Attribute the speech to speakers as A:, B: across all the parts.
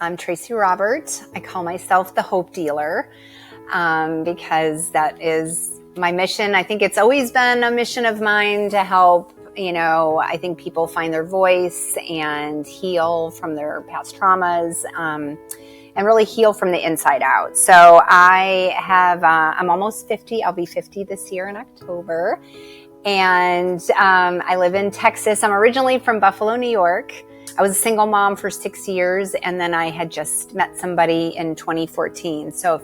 A: I'm Tracy Roberts. I call myself the Hope Dealer because that is my mission. I think it's always been a mission of mine to help, I think people find their voice and heal from their past traumas and really heal from the inside out. So I'm almost 50. I'll be 50 this year in October. And I live in Texas. I'm originally from Buffalo, New York. I was a single mom for 6 years, and then I had just met somebody in 2014. So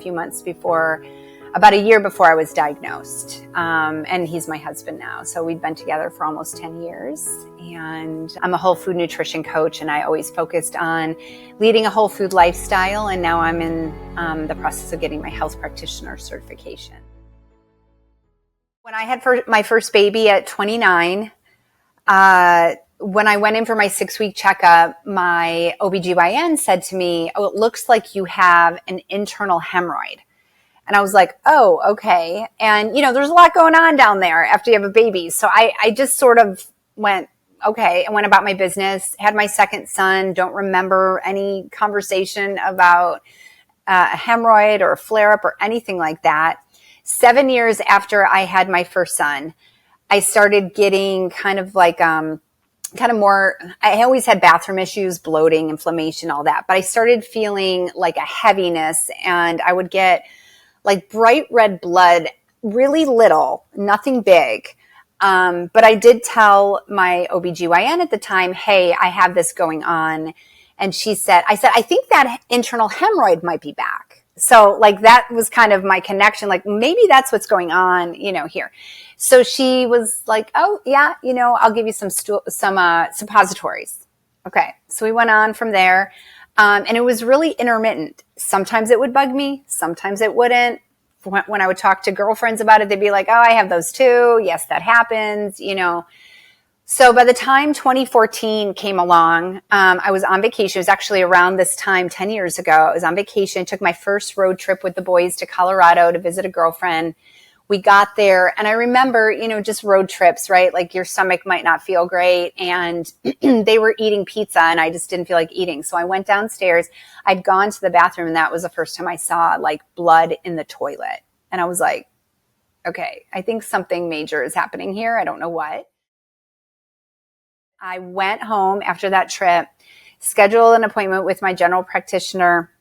A: about a year before I was diagnosed. And he's my husband now. So we've been together for almost 10 years. And I'm a whole food nutrition coach, and I always focused on leading a whole food lifestyle. And now I'm in the process of getting my health practitioner certification. When I had my first baby at 29, when I went in for my 6-week checkup, my OBGYN said to me, "Oh, it looks like you have an internal hemorrhoid." And I was like, "Oh, okay." And, there's a lot going on down there after you have a baby. So I just sort of went, okay, and went about my business, had my second son, don't remember any conversation about a hemorrhoid or a flare-up or anything like that. 7 years after I had my first son, I started getting I always had bathroom issues, bloating, inflammation, all that. But I started feeling like a heaviness, and I would get like bright red blood, really little, nothing big. But I did tell my OBGYN at the time, "Hey, I have this going on." And I said, "I think that internal hemorrhoid might be back." So that was kind of my connection. Maybe that's what's going on, here. So she was like, "Oh yeah, I'll give you some suppositories." Okay. So we went on from there. And it was really intermittent. Sometimes it would bug me. Sometimes it wouldn't. When I would talk to girlfriends about it, they'd be like, "Oh, I have those too. Yes, that happens." So by the time 2014 came along, I was on vacation. It was actually around this time, 10 years ago. I was on vacation, took my first road trip with the boys to Colorado to visit a girlfriend. We got there, and I remember, just road trips, right? Like your stomach might not feel great, and they were eating pizza, and I just didn't feel like eating. So I went downstairs. I'd gone to the bathroom, and that was the first time I saw blood in the toilet. And I was like, okay, I think something major is happening here. I don't know what. I went home after that trip, scheduled an appointment with my general practitioner,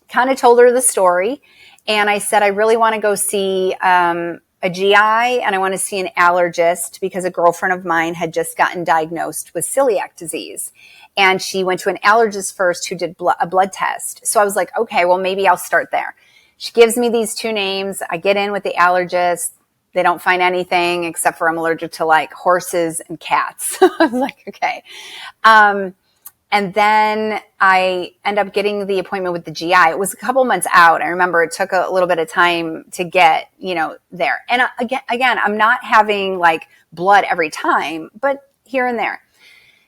A: kind of told her the story. And I said, "I really want to go see a GI, and I want to see an allergist because a girlfriend of mine had just gotten diagnosed with celiac disease. And she went to an allergist first who did a blood test." So I was like, okay, well, maybe I'll start there. She gives me these 2 names. I get in with the allergist. They don't find anything except for I'm allergic to horses and cats. I was like, okay. And then I end up getting the appointment with the GI. It was a couple months out. I remember it took a little bit of time to get, there. And again, I'm not having blood every time, but here and there.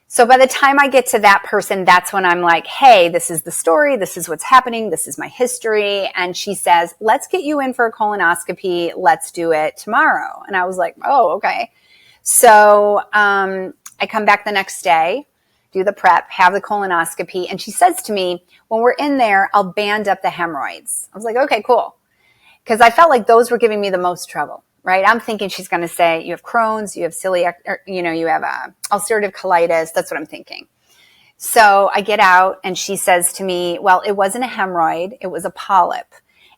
A: So by the time I get to that person, that's when I'm like, "Hey, this is the story. This is what's happening. This is my history." And she says, "Let's get you in for a colonoscopy. Let's do it tomorrow." And I was like, "Oh, okay." So I come back the next day, do the prep, have the colonoscopy. And she says to me, "When we're in there, I'll band up the hemorrhoids." I was like, okay, cool. Because I felt like those were giving me the most trouble. Right? I'm thinking she's going to say, "You have Crohn's, you have celiac, or, you have ulcerative colitis." That's what I'm thinking. So I get out, and she says to me, "Well, it wasn't a hemorrhoid. It was a polyp.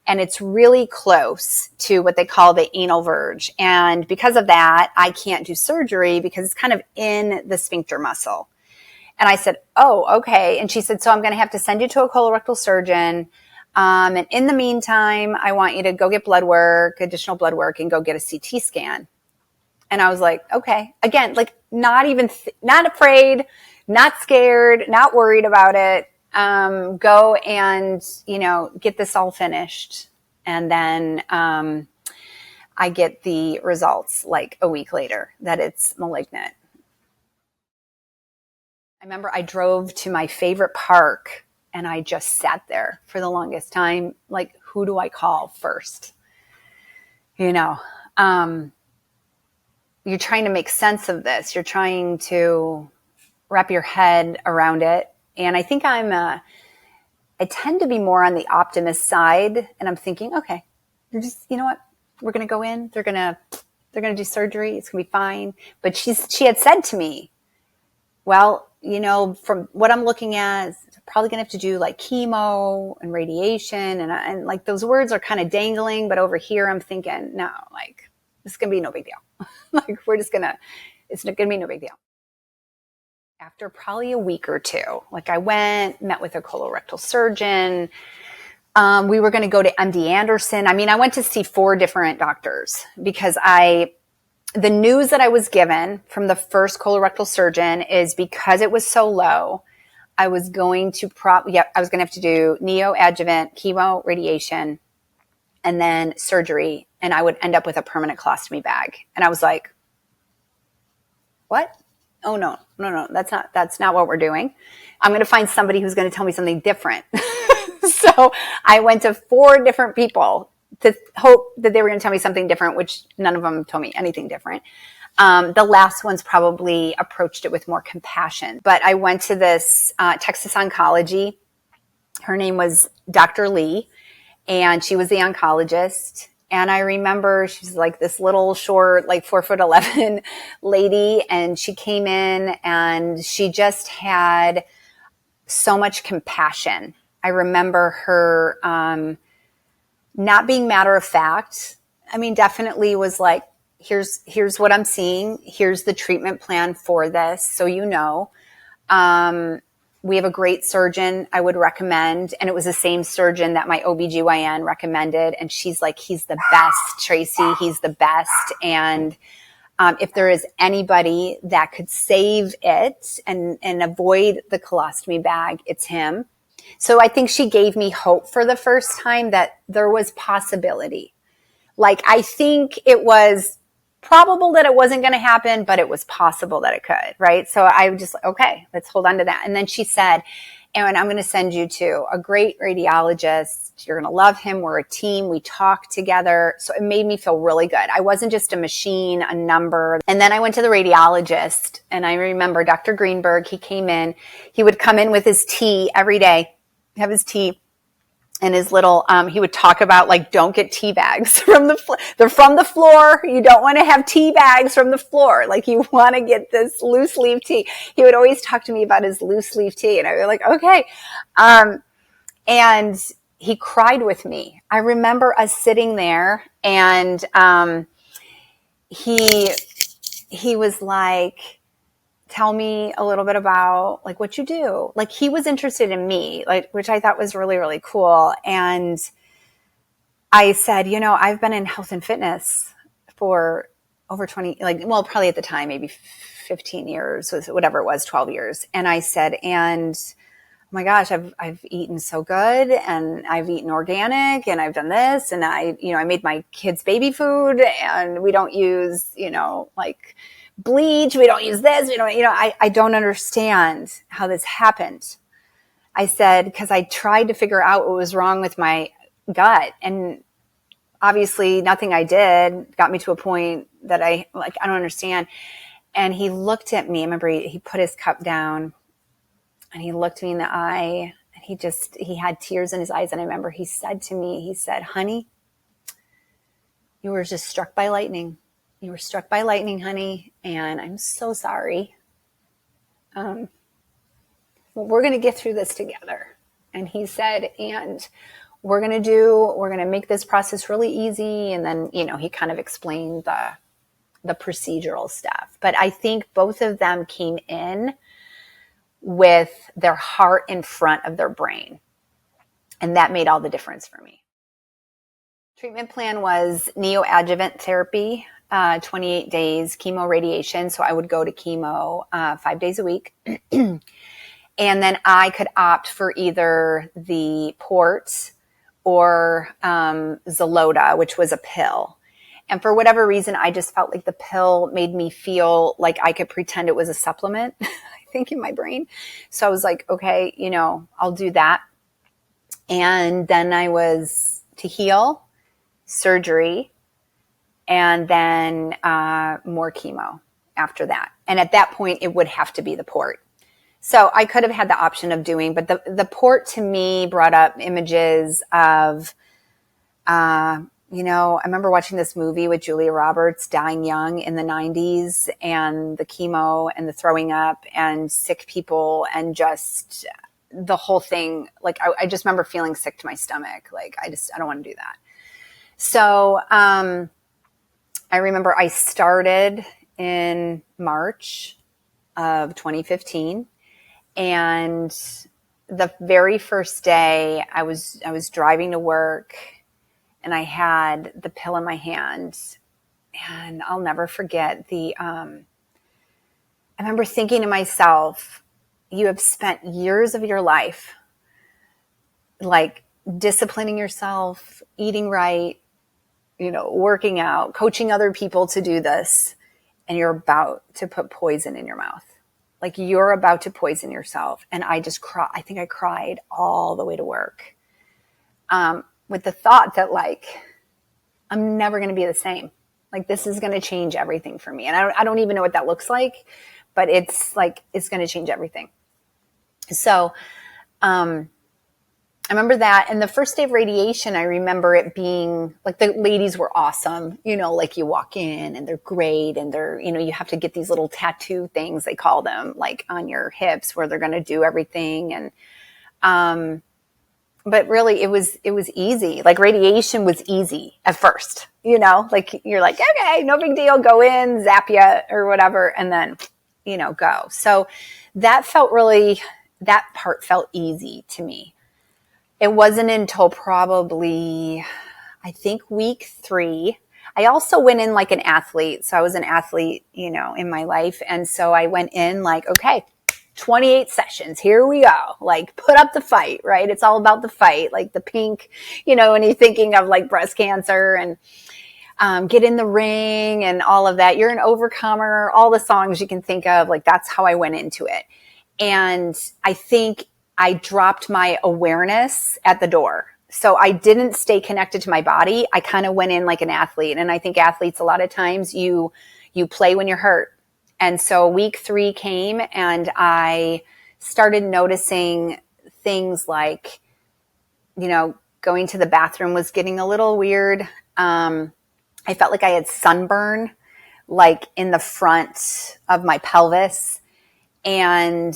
A: And it's really close to what they call the anal verge. And because of that, I can't do surgery because it's kind of in the sphincter muscle." And I said, "Oh, okay." And she said, "So I'm going to have to send you to a colorectal surgeon. And in the meantime, I want you to go get additional blood work, and go get a CT scan." And I was like, okay. Again, not afraid, not scared, not worried about it. Go and, get this all finished. And then I get the results a week later that it's malignant. I remember I drove to my favorite park, and I just sat there for the longest time. Who do I call first? You're trying to make sense of this. You're trying to wrap your head around it. And I think I'm I tend to be more on the optimist side. And I'm thinking, okay, you're just, you know what? We're going to go in. They're going to do surgery. It's going to be fine. But she had said to me, well, you know, from what I'm looking at, probably going to have to do like chemo and radiation. And like those words are kind of dangling. But over here, I'm thinking, no, like this is going to be no big deal. Like it's going to be no big deal. After probably a week or two, like I met with a colorectal surgeon. We were going to go to MD Anderson. I mean, I went to see 4 different doctors because the news that I was given from the first colorectal surgeon is because it was so low, I was going to have to do neoadjuvant chemo, radiation, and then surgery, and I would end up with a permanent colostomy bag. And I was like, what? Oh, no, that's not what we're doing. I'm going to find somebody who's going to tell me something different. So I went to 4 different people to hope that they were going to tell me something different, which none of them told me anything different. The last ones probably approached it with more compassion. But I went to this Texas Oncology. Her name was Dr. Lee, and she was the oncologist. And I remember she was like this little short, like 4'11" lady. And she came in and she just had so much compassion. I remember her not being matter of fact. I mean, definitely was like, here's what I'm seeing. Here's the treatment plan for this. So, you know, we have a great surgeon I would recommend. And it was the same surgeon that my OBGYN recommended. And she's like, he's the best, Tracy. He's the best. And if there is anybody that could save it and avoid the colostomy bag, it's him. So I think she gave me hope for the first time that there was possibility. Like, I think it was probable that it wasn't going to happen, but it was possible that it could, right? So I was just like, okay, let's hold on to that. And then she said, Aaron, I'm going to send you to a great radiologist. You're going to love him. We're a team. We talk together. So it made me feel really good. I wasn't just a machine, a number. And then I went to the radiologist, and I remember Dr. Greenberg, he came in. He would come in with his tea every day, have his tea. And his little, he would talk about like, don't get tea bags from they're from the floor. You don't want to have tea bags from the floor. Like, you want to get this loose leaf tea. He would always talk to me about his loose leaf tea. And I was like, okay. And he cried with me. I remember us sitting there, and he was like, tell me a little bit about like what you do. Like, he was interested in me, like, which I thought was really, really cool. And I said, you know, I've been in health and fitness for over 20, like, well, probably at the time, maybe 15 years, whatever it was, 12 years. And I said, and oh my gosh, I've eaten so good, and I've eaten organic, and I've done this, and I made my kids baby food, and we don't use, like bleach. We don't use this. I don't understand how this happened. I said, because I tried to figure out what was wrong with my gut, and obviously nothing I did got me to a point that I don't understand. And he looked at me. I remember he put his cup down, and he looked me in the eye, and he had tears in his eyes. And I remember he said to me, he said, honey, you were just struck by lightning. You were struck by lightning, honey, and I'm so sorry. Well, we're going to get through this together. And he said, and we're going to make this process really easy. And then, he kind of explained the procedural stuff. But I think both of them came in with their heart in front of their brain. And that made all the difference for me. Treatment plan was neoadjuvant therapy, 28 days, chemo, radiation. So I would go to chemo 5 days a week. And then I could opt for either the port or Xylota, which was a pill. And for whatever reason, I just felt like the pill made me feel like I could pretend it was a supplement, I think, in my brain. So I was like, okay, I'll do that. And then I was to heal, surgery, and then more chemo after that. And at that point, it would have to be the port. So I could have had the option of doing, but the port to me brought up images of, I remember watching this movie with Julia Roberts, Dying Young, in the 90s, and the chemo and the throwing up and sick people and just the whole thing. Like, I just remember feeling sick to my stomach. Like, I don't want to do that. So I remember I started in March of 2015. And the very first day I was driving to work, and I had the pill in my hand, and I'll never forget I remember thinking to myself, you have spent years of your life like disciplining yourself, eating right, working out, coaching other people to do this, and you're about to put poison in your mouth. Like, you're about to poison yourself. And I just cried. I think I cried all the way to work, with the thought that, like, I'm never going to be the same. Like, this is going to change everything for me. And I don't even know what that looks like, but it's like, it's going to change everything. So, I remember that. And the first day of radiation, I remember it being like, the ladies were awesome. Like, you walk in and they're great. And they're, you have to get these little tattoo things, they call them, like on your hips, where they're going to do everything. And, but really it was easy. Like, radiation was easy at first, like, you're like, okay, no big deal. Go in, zap ya or whatever. And then, go. So that part felt easy to me. It wasn't until probably, I think, week 3. I also went in like an athlete. So I was an athlete, in my life. And so I went in like, okay, 28 sessions. Here we go. Like, put up the fight, right? It's all about the fight, like the pink, when you're thinking of like breast cancer and get in the ring and all of that. You're an overcomer, all the songs you can think of. Like, that's how I went into it. And I think I dropped my awareness at the door. So I didn't stay connected to my body. I kind of went in like an athlete. And I think athletes, a lot of times you play when you're hurt. And so week 3 came, and I started noticing things like, going to the bathroom was getting a little weird. I felt like I had sunburn, like in the front of my pelvis. And,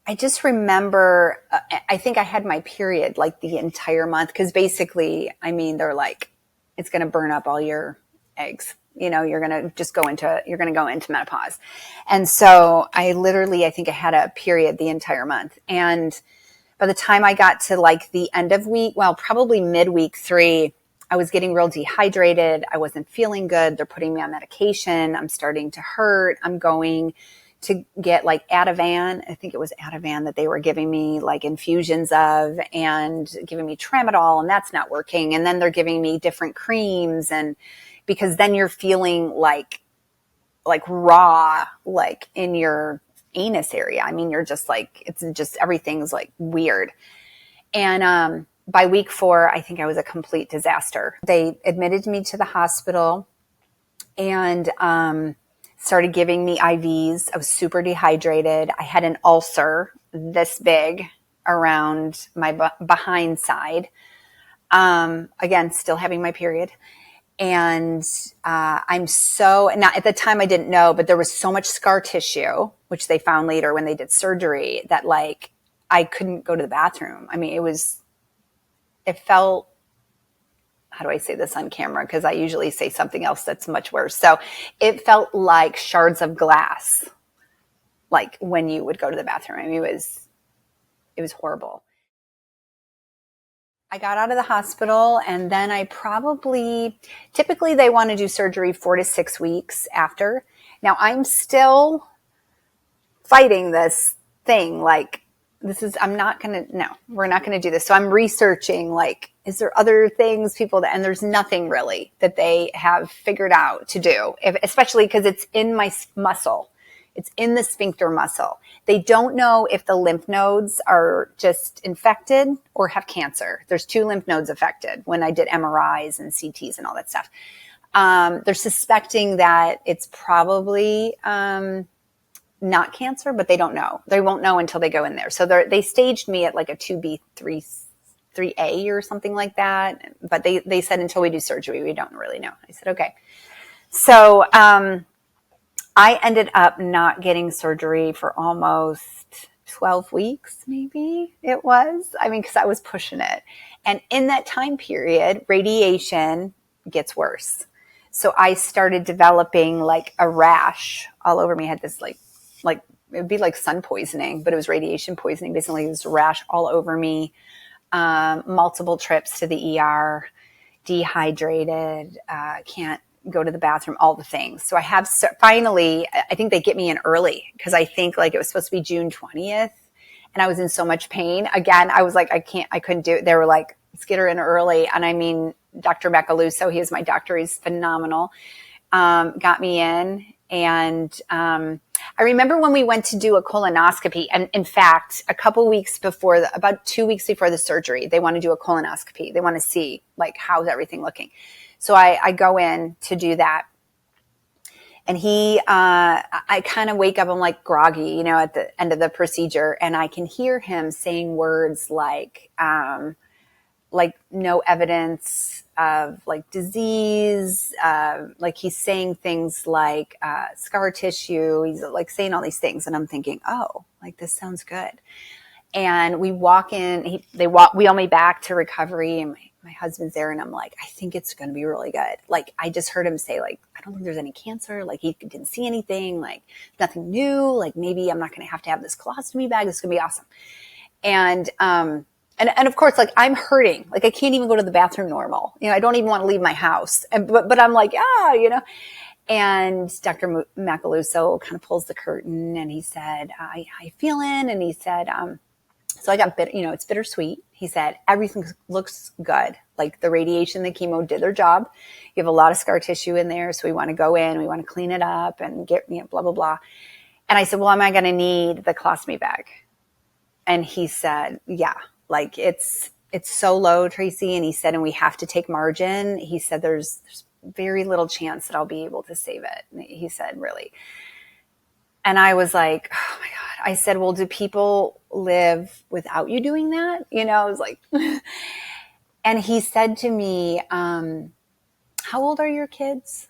A: I just remember, I think I had my period like the entire month, because basically, they're like, it's going to burn up all your eggs. You're going to go into menopause. And so I think I had a period the entire month. And by the time I got to like the end of probably midweek 3, I was getting real dehydrated. I wasn't feeling good. They're putting me on medication. I'm starting to hurt. I'm going to get like Ativan. I think it was Ativan that they were giving me like infusions of, and giving me tramadol, and that's not working. And then they're giving me different creams, and because then you're feeling like raw, like in your anus area. You're just like, it's just, everything's like weird. And, by week 4, I think I was a complete disaster. They admitted me to the hospital and, started giving me IVs. I was super dehydrated. I had an ulcer this big around my behind side. Again, still having my period. And now at the time I didn't know, but there was so much scar tissue, which they found later when they did surgery, that like I couldn't go to the bathroom. It felt, how do I say this on camera? Because I usually say something else that's much worse. So it felt like shards of glass, like when you would go to the bathroom. It was horrible. I got out of the hospital, and then typically they want to do surgery 4 to 6 weeks after. Now I'm still fighting this thing. Like, we're not going to do this. So I'm researching, like, is there other things and there's nothing really that they have figured out to do, especially because it's in my muscle. It's in the sphincter muscle. They don't know if the lymph nodes are just infected or have cancer. There's 2 lymph nodes affected when I did MRIs and CTs and all that stuff. They're suspecting that it's probably not cancer, but they don't know. They won't know until they go in there. So they staged me at like a 2B, 3A or something like that. But they said until we do surgery, we don't really know. I said, okay. So I ended up not getting surgery for almost 12 weeks, maybe it was. I mean, because I was pushing it. And in that time period, radiation gets worse. So I started developing like a rash all over me. I had this like it would be like sun poisoning, but it was radiation poisoning. Basically, it was a rash all over me. Multiple trips to the ER, dehydrated, can't go to the bathroom, all the things. So I have finally, I think they get me in early because I think like it was supposed to be June 20th and I was in so much pain. Again, I was like, I couldn't do it. They were like, let's get her in early. And I mean, Dr. Macaluso, he is my doctor. He's phenomenal. Got me in. And I remember when we went to do a colonoscopy, and in fact, about 2 weeks before the surgery, they want to do a colonoscopy. They want to see like how's everything looking. So I go in to do that, and I kind of wake up, I'm like groggy, at the end of the procedure, and I can hear him saying words like no evidence of like disease, like he's saying things like scar tissue. He's like saying all these things, and I'm thinking, oh, like this sounds good. And we walk in, we wheel me back to recovery, and my husband's there, and I'm like, I think it's going to be really good. Like I just heard him say, like, I don't think there's any cancer. Like he didn't see anything, like nothing new. Like maybe I'm not going to have this colostomy bag. This is going to be awesome. And of course, like I'm hurting, like I can't even go to the bathroom normal. I don't even want to leave my house. But I'm like, and Dr. Macaluso kind of pulls the curtain, and he said, how you feeling? And he said, so I got it's bittersweet. He said, everything looks good. Like the radiation, the chemo did their job. You have a lot of scar tissue in there. So we want to go in, we want to clean it up and get, blah, blah, blah. And I said, well, am I going to need the colostomy bag? And he said, yeah, like it's so low, Tracy. And he said, and we have to take margin. He said, there's very little chance that I'll be able to save it. And he said, really? And I was like, oh my God. I said, well, do people live without you doing that? I was like, and he said to me, how old are your kids?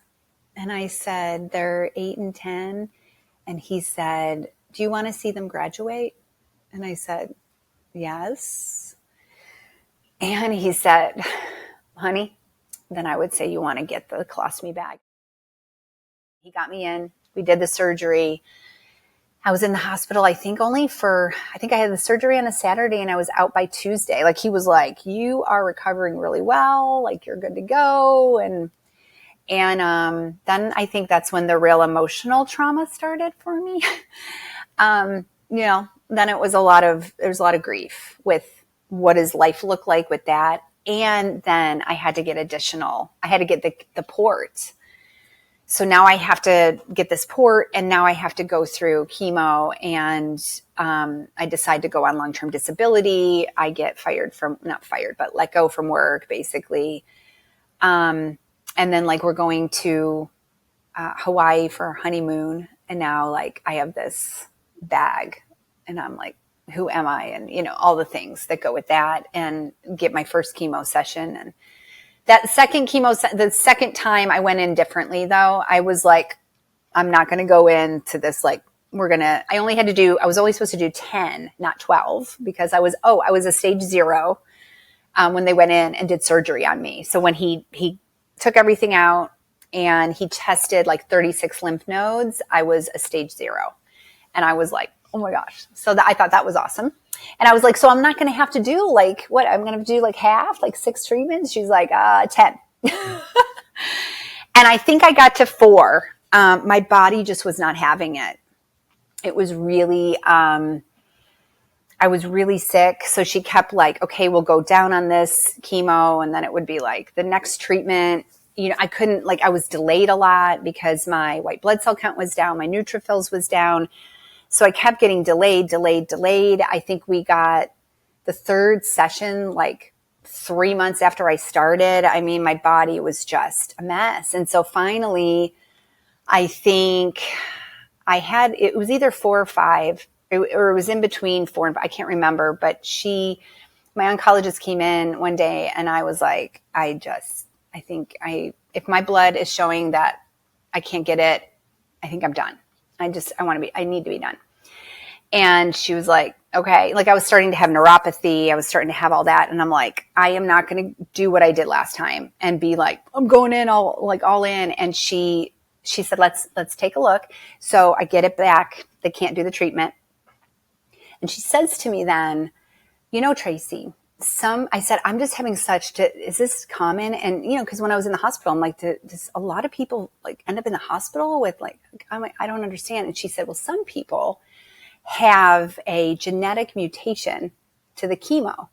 A: And I said, they're 8 and 10. And he said, do you want to see them graduate? And I said, yes. And he said, honey, then I would say you want to get the colostomy bag. He got me in. We did the surgery. I was in the hospital, I think I had the surgery on a Saturday, and I was out by Tuesday. Like he was like, you are recovering really well. Like you're good to go. And then I think that's when the real emotional trauma started for me. Then there was a lot of grief with what does life look like with that. And then I had to get the port. So now I have to get this port, and now I have to go through chemo, and I decide to go on long-term disability. I get let go from work, basically. And then like we're going to Hawaii for our honeymoon, and now like I have this bag, and I'm like, who am I? And all the things that go with that, and get my first chemo session. And that second the second time I went in differently though. I was like, I'm not going to go into this. Like I was only supposed to do 10, not 12, because I was a stage 0 when they went in and did surgery on me. So when he took everything out and he tested like 36 lymph nodes, I was a stage 0. And I was like, oh my gosh. So I thought that was awesome. And I was like, so I'm not going to have to do like what? I'm going to do like half, like 6 treatments? She's like, 10. And I think I got to 4. My body just was not having it. It was really, I was really sick. So she kept like, okay, we'll go down on this chemo. And then it would be like the next treatment. I couldn't, like, I was delayed a lot because my white blood cell count was down. My neutrophils was down. So I kept getting delayed. I think we got the 3rd session like 3 months after I started. I mean, my body was just a mess. And so finally, I think it was either 4 or 5, or it was in between 4 and 5. I can't remember, but my oncologist came in one day and I was like, if my blood is showing that I can't get it, I think I'm done. I need to be done. And she was like, okay. Like, I was starting to have neuropathy. I was starting to have all that. And I'm like, I am not going to do what I did last time and be like, I'm going in all in. And she said, let's take a look. So I get it back. They can't do the treatment. And she says to me then, Tracy, I said, I'm just having is this common? And, because when I was in the hospital, I'm like, does a lot of people like end up in the hospital with I'm like, I don't understand. And she said, well, some people have a genetic mutation to the chemo.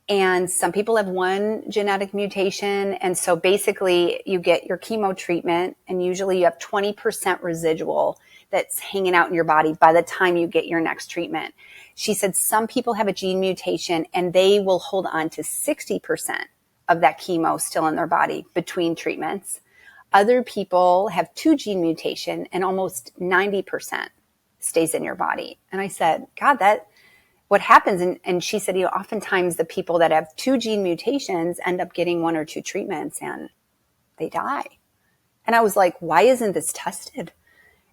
A: And some people have one genetic mutation. And so basically you get your chemo treatment and usually you have 20% residual that's hanging out in your body by the time you get your next treatment. She said some people have a gene mutation and they will hold on to 60% of that chemo still in their body between treatments. Other people have 2 gene mutation and almost 90% stays in your body. And I said, God, what happens? And she said, oftentimes the people that have 2 gene mutations end up getting 1 or 2 treatments and they die. And I was like, why isn't this tested?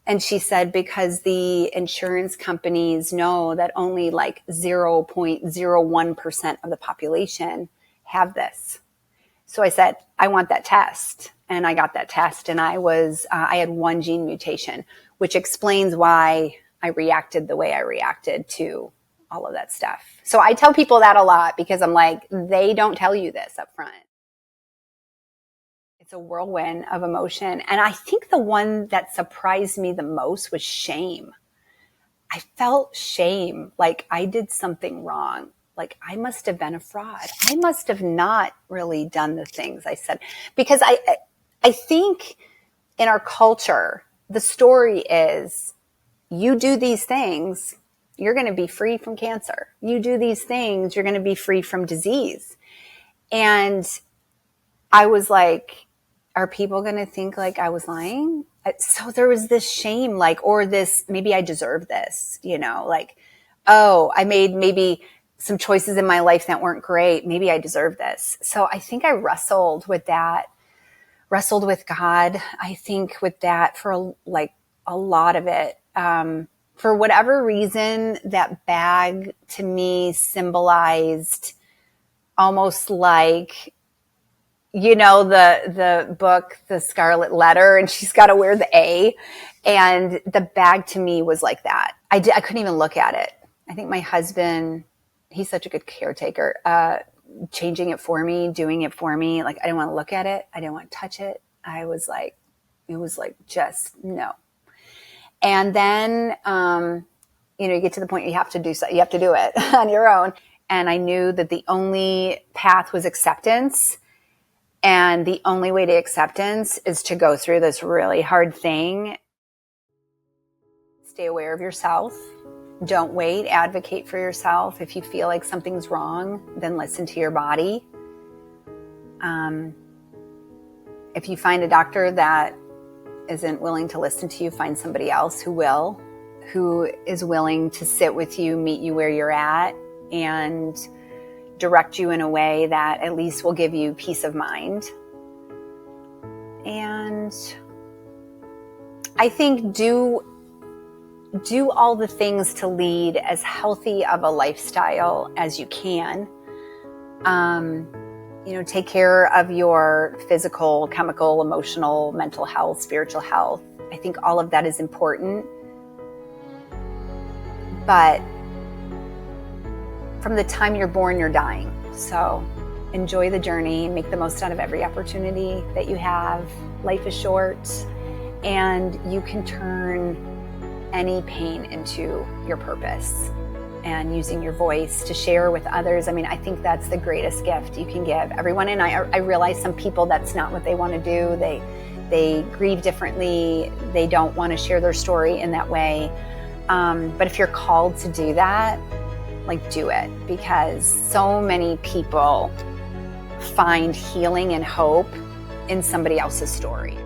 A: And she said, because the insurance companies know that only 0.01% of the population have this. So I said, I want that test. And I got that test and I had 1 gene mutation, which explains why I reacted the way I reacted to all of that stuff. So I tell people that a lot because I'm like, they don't tell you this up front. It's a whirlwind of emotion. And I think the one that surprised me the most was shame. I felt shame, like I did something wrong. Like I must have been a fraud. I must have not really done the things I said. Because I think in our culture, the story is you do these things, you're going to be free from cancer. You do these things, you're going to be free from disease. And I was like, are people going to think like I was lying? So there was this shame, or this, maybe I deserve this, oh, I made maybe some choices in my life that weren't great. Maybe I deserve this. So I think I wrestled with God. I think with that for a lot of it. For whatever reason, that bag to me symbolized almost like, the book, The Scarlet Letter, and she's got to wear the A. And the bag to me was like that. I couldn't even look at it. I think my husband, he's such a good caretaker, changing it for me, doing it for me. I didn't want to look at it. I didn't want to touch it. It was just no. And then, you get to the point you have to do so. You have to do it on your own. And I knew that the only path was acceptance. And the only way to acceptance is to go through this really hard thing. Stay aware of yourself. Don't wait. Advocate for yourself. If you feel like something's wrong, then listen to your body. If you find a doctor that isn't willing to listen to you, find somebody else who is willing to sit with you, meet you where you're at, and direct you in a way that at least will give you peace of mind. And I think do all the things to lead as healthy of a lifestyle as you can. Take care of your physical, chemical, emotional, mental health, spiritual health. I think all of that is important. But from the time you're born, you're dying. So enjoy the journey, make the most out of every opportunity that you have. Life is short, and you can turn any pain into your purpose. And using your voice to share with others. I think that's the greatest gift you can give everyone. And I realize some people, that's not what they want to do. They grieve differently. They don't want to share their story in that way. But if you're called to do that, do it, because so many people find healing and hope in somebody else's story.